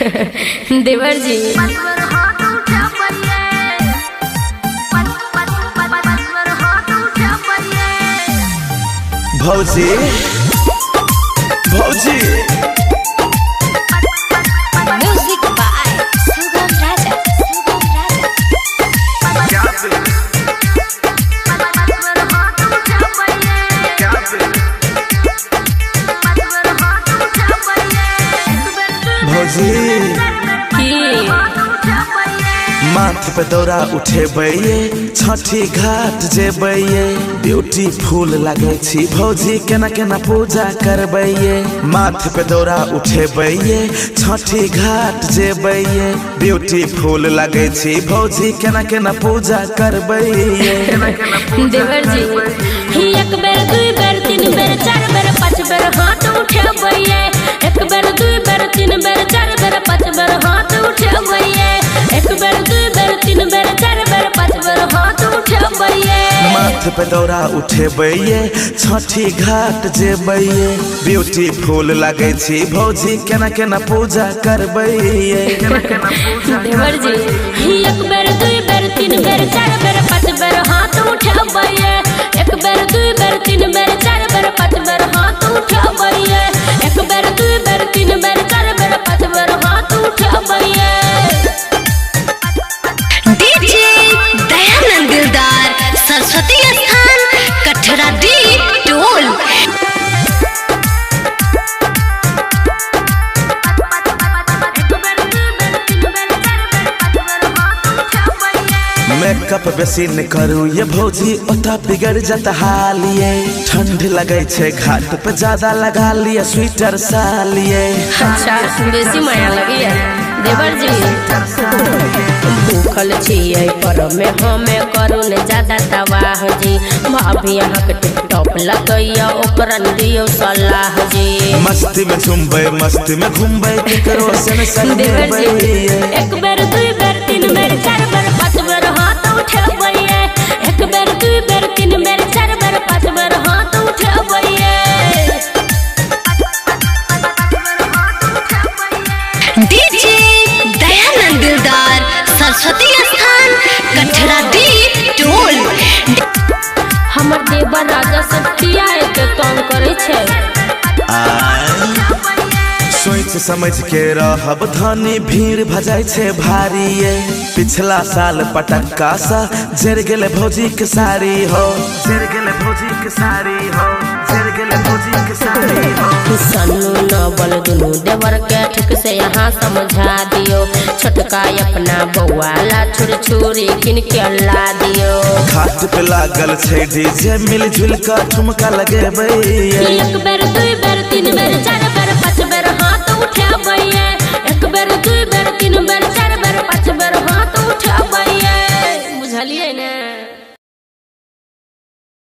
देवर जी भौजी भौजी म्यूजिक बाय सुगम राजा भौजी माथ पे दौरा उठेबैये छठी घाट जेबैये ब्यूटीफुल लगे छी भौजी केना केना पूजा करबैये माथ पे दौरा उठेबैये छठी घाट जेबैये ब्यूटीफुल लगे छी भौजी केना केना पूजा करबैये देवर जी एक बेर दुई बेर तीन बेर चार बेर पाँच बेर हाथ उठेबैये एक बेर दुई बेर तीन बेर चार बेर पाँच बेर हाथ उठेबैये एक बेर दुई बेर तीन बेर चार बेर पाँच बेर हाथ उठेबैये माथ पे दौरा उठेबैये छठी घाट जेबैये ब्यूटीफुल लगे छी भौजी केना केना पूजा करबैये देवर जी एक बेर दुई बेर तीन बेर चार बेर पाँच बेर हाथ उठेबैये एक बेर दुई बेर तीन बेर चार बेर पाँच बेर हाथ उठेबैये एक बेर दुई बेर तीन बेर चार बेर पाँच बेर हाथ उठेबैये डीजे दयानंद दिलदार सरस्वती स्थान कठरा डी टोल मेकअप बेसी न करू ये भौजी ओता बिगड़ जाता हालिए ठंड लगे छे घाट पे ज्यादा लगा लिए स्वेटर सालिए अच्छा बेसी माया लगी है देवर जी भूखल छियै पर में हमें करू ने ज्यादा तबाह जी भाभी यहाँ के टिकटॉप लगैया ओकरन दियो सलाह जी मस्ती में झुमबै मस्ती में घूमबै केकरो से न संगबै एक बेर दुई बेर तीन बेर चार बेर पाँच बेर हाथ उठेबैये एक बेर दुई बेर तीन बेर चार बेर पाँच बेर हाथ उठेबैये डीजे दयानंद दिलदार सरस्वती स्थान कठरा डी टोल हमर देवर राजा सब किया के काम करे छे सोच समझ के रहब धनी भीड़ भजाई छे भारी पिछला साल पटक्का सा जर गेले भौजी के साड़ी हो जर गेले भौजी के साड़ी हो जर गेले भौजी के साड़ी हो सन्नू नवल दुनू देवर के ठीक से यहाँ समझा दियो छोटका अपना बउआला छुरी छुरी किन के ला दियो घाट पे लागल छे डीजे मिल जुल कर ठुमका लगेबै एक बेर दुई बेर